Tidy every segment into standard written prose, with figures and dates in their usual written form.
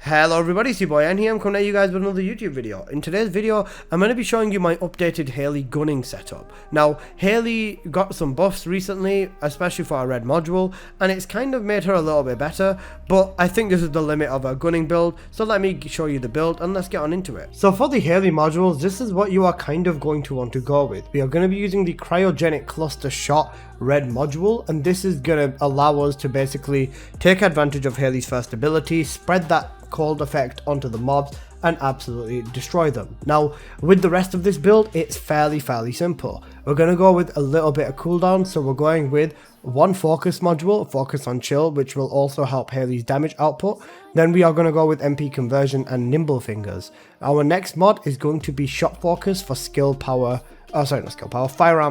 Hello everybody, it's your boy N here. I'm coming at you guys with another YouTube video. In today's video, I'm going to be showing you my updated Hailey gunning setup. Now, Hailey got some buffs recently, especially for our red module, and it's kind of made her a little bit better, but I think this is the limit of her gunning build, so let me show you the build and let's get on into it. So for the Hailey modules, this is what you are kind of going to want to go with. We are going to be using the cryogenic cluster shot red module, and this is going to allow us to basically take advantage of Hailey's first ability, spread that cold effect onto the mobs and absolutely destroy them. Now with the rest of this build, it's fairly simple. We're going to go with a little bit of cooldown, so we're going with one focus module, focus on chill, which will also help Hailey's damage output. Then we are going to go with MP conversion and nimble fingers. Our next mod is going to be shot focus for firearm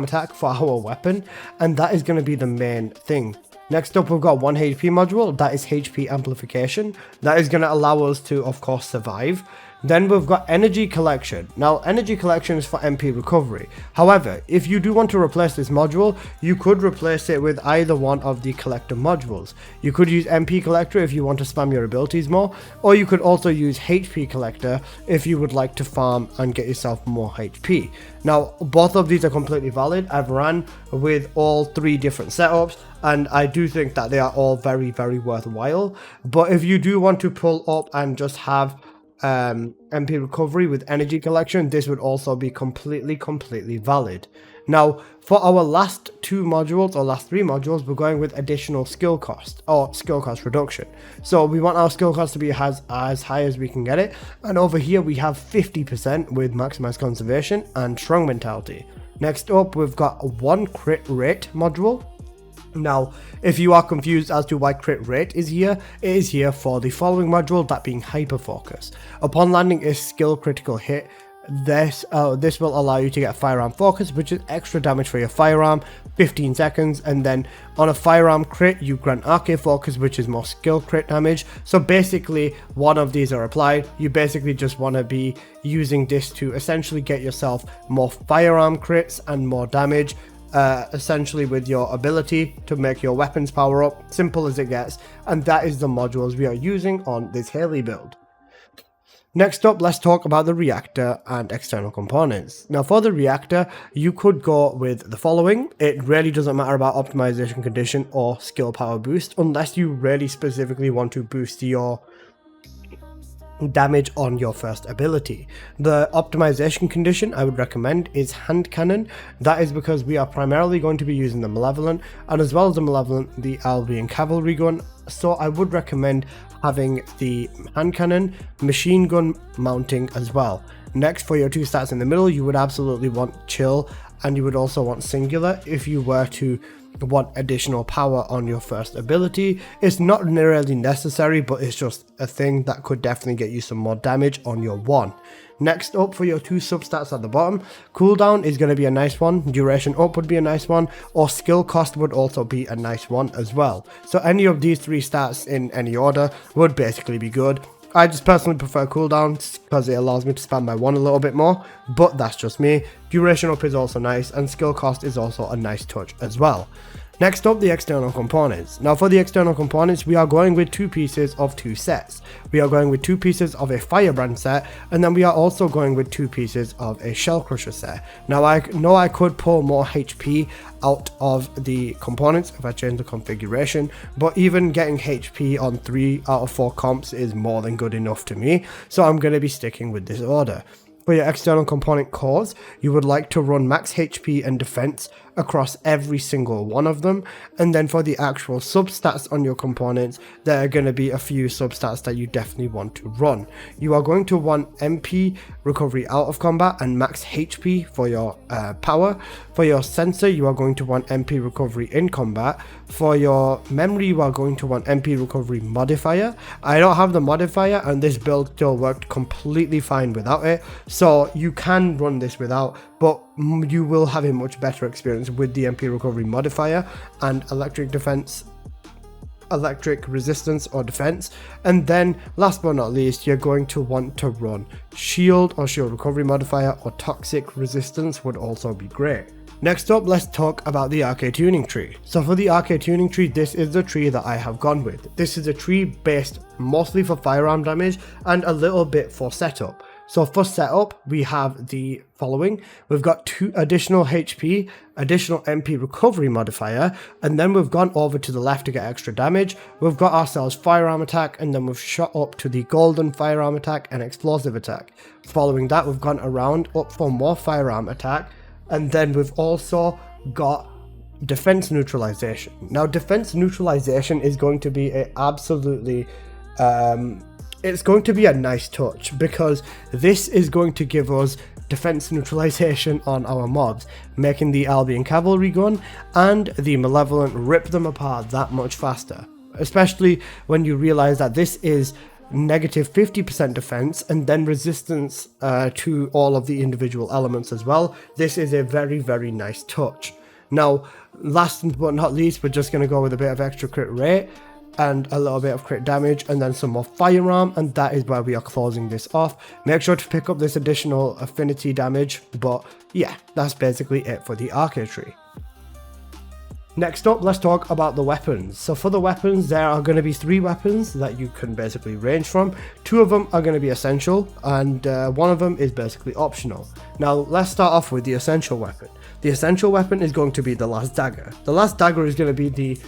attack for our weapon, and that is going to be the main thing. Next up, we've got one HP module, that is HP amplification. That is going to allow us to, of course, survive. Then we've got energy collection. Now, energy collection is for MP recovery. However, if you do want to replace this module, you could replace it with either one of the collector modules. You could use MP collector if you want to spam your abilities more, or you could also use HP collector if you would like to farm and get yourself more HP. Now, both of these are completely valid. I've ran with all three different setups, and I do think that they are all very worthwhile. But if you do want to pull up and just have MP recovery with energy collection, this would also be completely valid. Now, for our last two modules or last three modules, we're going with additional skill cost or skill cost reduction. So we want our skill cost to be as high as we can get it, and over here we have 50% with maximize conservation and strong mentality. Next up, we've got one crit rate module. Now, if you are confused as to why crit rate is here, it is here for the following module, that being hyper focus. Upon landing a skill critical hit, this will allow you to get firearm focus, which is extra damage for your firearm, 15 seconds, and then on a firearm crit you grant arcade focus, which is more skill crit damage. So basically, one of these are applied. You basically just want to be using this to essentially get yourself more firearm crits and more damage, essentially with your ability to make your weapons power up. Simple as it gets, and that is the modules we are using on this Hailey build. Next up, let's talk about the reactor and external components. Now for the reactor, you could go with the following. It really doesn't matter about optimization condition or skill power boost, unless you really specifically want to boost your damage on your first ability. The optimization condition I would recommend is hand cannon. That is because we are primarily going to be using the Malevolent, and as well as the Malevolent, the Albion cavalry gun. So I would recommend having the hand cannon, machine gun mounting as well. Next, for your two stats in the middle, you would absolutely want chill, and you would also want singular if you were to want additional power on your first ability. It's not really necessary, but it's just a thing that could definitely get you some more damage on your one. Next up, for your two substats at the bottom, cooldown is going to be a nice one, duration up would be a nice one, or skill cost would also be a nice one as well. So any of these three stats in any order would basically be good. I just personally prefer cooldowns because it allows me to spam my one a little bit more, but that's just me. Duration up is also nice, and skill cost is also a nice touch as well. Next up, the external components. Now for the external components, we are going with two pieces of two sets. We are going with two pieces of a firebrand set, and then we are also going with two pieces of a shell crusher set. Now I know I could pull more HP out of the components if I change the configuration, but even getting HP on 3 out of 4 comps is more than good enough to me, so I'm going to be sticking with this order. For your external component cores, you would like to run max HP and defense across every single one of them, and then for the actual substats on your components, there are going to be a few substats that you definitely want to run. You are going to want MP recovery out of combat and max HP for your power. For your sensor, you are going to want MP recovery in combat. For your memory, you are going to want MP recovery modifier. I don't have the modifier, and this build still worked completely fine without it, so you can run this without, but you will have a much better experience with the MP recovery modifier and electric resistance or defense. And then last but not least, you're going to want to run shield or shield recovery modifier, or toxic resistance would also be great. Next up, let's talk about the arcade tuning tree. So for the arcade tuning tree, this is the tree that I have gone with. This is a tree based mostly for firearm damage and a little bit for setup. So for setup, we have the following. We've got 2 additional HP, additional MP recovery modifier, and then we've gone over to the left to get extra damage. We've got ourselves firearm attack, and then we've shot up to the golden firearm attack and explosive attack. Following that, we've gone around up for more firearm attack, and then we've also got defense neutralization. Now, defense neutralization is going to be a absolutely it's going to be a nice touch, because this is going to give us defense neutralization on our mobs, making the Albion cavalry gun and the Malevolent rip them apart that much faster, especially when you realize that this is negative 50% defense and then resistance to all of the individual elements as well. This is a very, very nice touch. Now, last but not least, we're just going to go with a bit of extra crit rate and a little bit of crit damage, and then some more firearm, and that is where we are closing this off. Make sure to pick up this additional affinity damage, but yeah, that's basically it for the arcade tree. Next up, let's talk about the weapons. So for the weapons, there are going to be 3 weapons that you can basically range from. 2 of them are going to be essential, and 1 of them is basically optional. Now, let's start off with the essential weapon. The essential weapon is going to be the last dagger. The last dagger is going to be the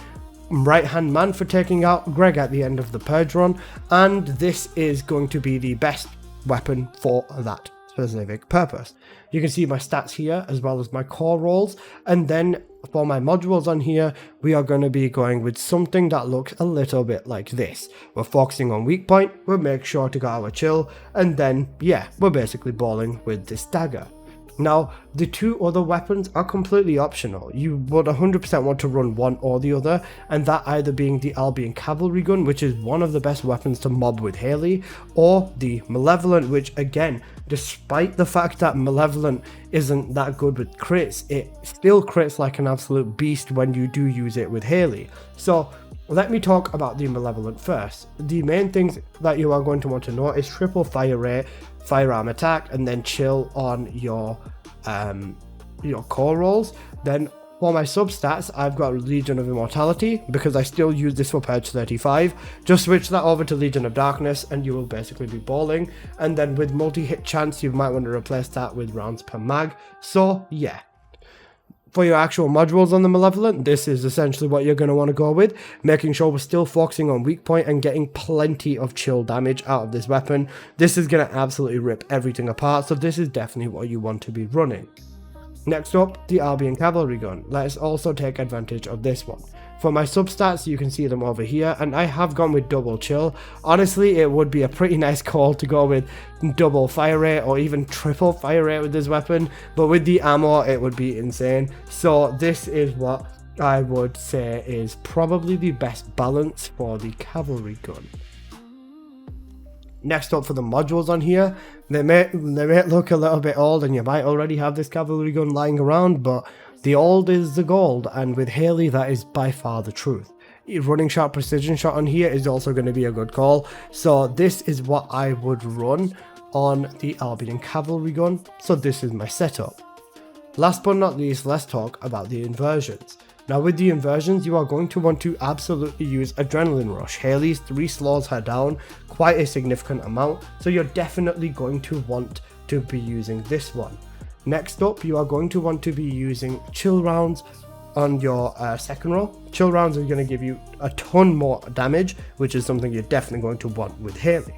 right hand man for taking out Greg at the end of the Purge run, and this is going to be the best weapon for that specific purpose. You can see my stats here as well as my core rolls, and then for my modules on here, we are going to be going with something that looks a little bit like this. We're focusing on weak point, we'll make sure to get our chill, and then yeah, we're basically balling with this dagger. Now, the 2 other weapons are completely optional. You would 100% want to run one or the other, and that either being the Albion cavalry gun, which is one of the best weapons to mob with Hailey, or the Malevolent, which again, despite the fact that Malevolent isn't that good with crits, it still crits like an absolute beast when you do use it with Hailey. So let me talk about the Malevolent first. The main things that you are going to want to know is triple fire rate, firearm attack, and then chill on your core rolls. Then for my substats, I've got Legion of Immortality because I still use this for Purge 35. Just switch that over to Legion of Darkness and you will basically be balling. And then with multi-hit chance, you might want to replace that with rounds per mag. So yeah. For your actual modules on the Malevolent, this is essentially what you're going to want to go with, making sure we're still focusing on weak point and getting plenty of chill damage out of this weapon. This is going to absolutely rip everything apart, so this is definitely what you want to be running. Next up, the Albion Cavalry Gun. Let's also take advantage of this one. For my substats, you can see them over here, and I have gone with double chill. Honestly, it would be a pretty nice call to go with double fire rate or even triple fire rate with this weapon, but with the ammo, it would be insane. So this is what I would say is probably the best balance for the cavalry gun. Next up for the modules on here, they may look a little bit old and you might already have this cavalry gun lying around, but the old is the gold, and with Hailey that is by far the truth. Running shot precision shot on here is also going to be a good call, so this is what I would run on the Albion cavalry gun, so this is my setup. Last but not least, let's talk about the inversions. Now with the inversions, you are going to want to absolutely use Adrenaline Rush. Hailey's 3 slows her down quite a significant amount, so you're definitely going to want to be using this one. Next up, you are going to want to be using chill rounds on your second row. Chill rounds are going to give you a ton more damage, which is something you're definitely going to want with Hailey.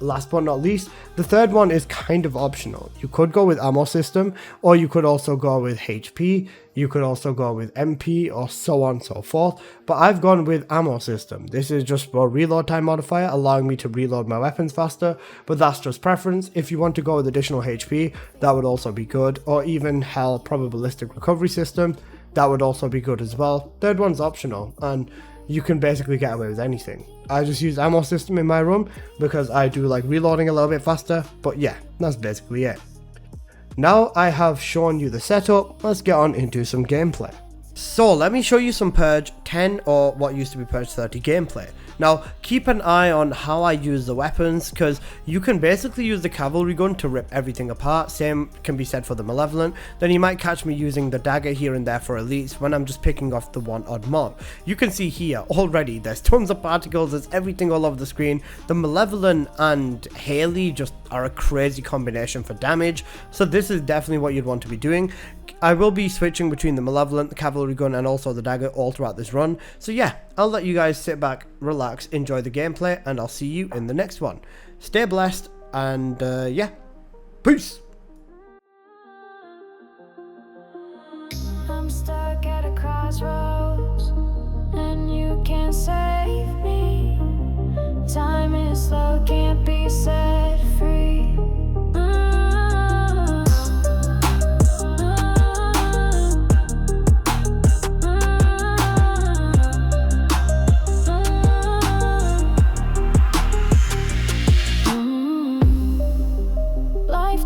Last but not least, the third one is kind of optional. You could go with ammo system, or you could also go with HP, you could also go with MP, or so on and so forth, but I've gone with ammo system. This is just for reload time modifier, allowing me to reload my weapons faster, but that's just preference. If you want to go with additional HP, that would also be good, or even hell, probabilistic recovery system, that would also be good as well. Third one's optional, and you can basically get away with anything. I just use ammo system in my room because I do like reloading a little bit faster, but yeah, that's basically it. Now I have shown you the setup, let's get on into some gameplay. So let me show you some Purge 10 or what used to be Purge 30 gameplay. Now keep an eye on how I use the weapons, because you can basically use the cavalry gun to rip everything apart. Same can be said for the malevolent. Then you might catch me using the dagger here and there for elites when I'm just picking off the one odd mob. You can see here already there's tons of particles, there's everything all over the screen. The malevolent and Hailey just are a crazy combination for damage, so this is definitely what you'd want to be doing. I will be switching between the malevolent, the cavalry gun, and also the dagger all throughout this run. So yeah, I'll let you guys sit back, relax, enjoy the gameplay, and I'll see you in the next one. Stay blessed, and yeah, peace! I'm stuck at a crossroads, and you can't save me. Time is slow, can't be set free.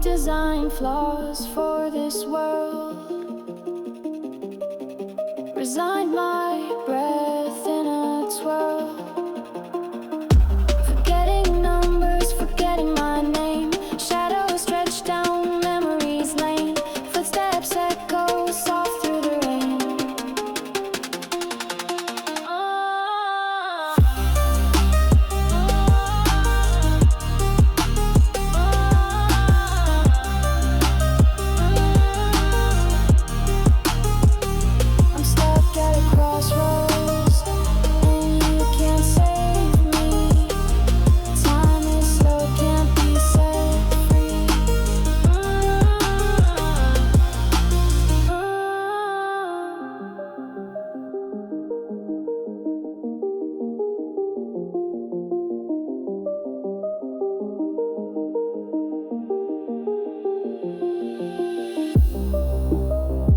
Design flaws for this world. Resign my breath in a twirl. Forgetting numbers, forgetting my name. Shadows stretch down memory's lane. Footsteps echo soft through the rain.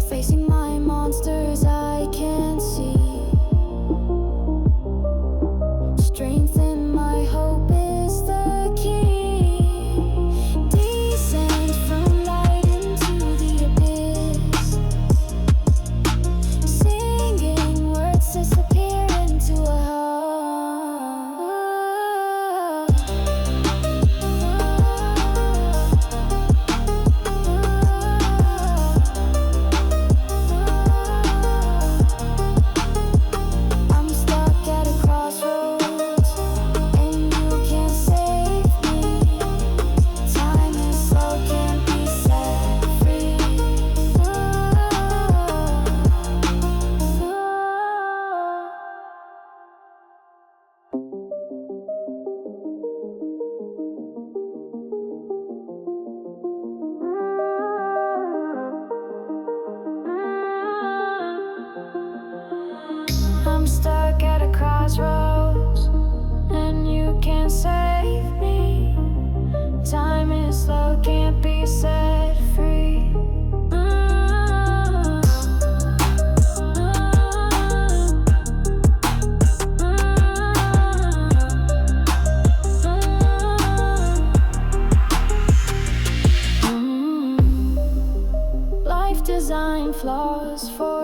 Facing my monsters I can't see. Strength in my hope is the key. Descend from light into the abyss. Singing words disappear into a I'm stuck at a crossroads, and you can't save me. Time is slow, can't be set free. Life design flaws for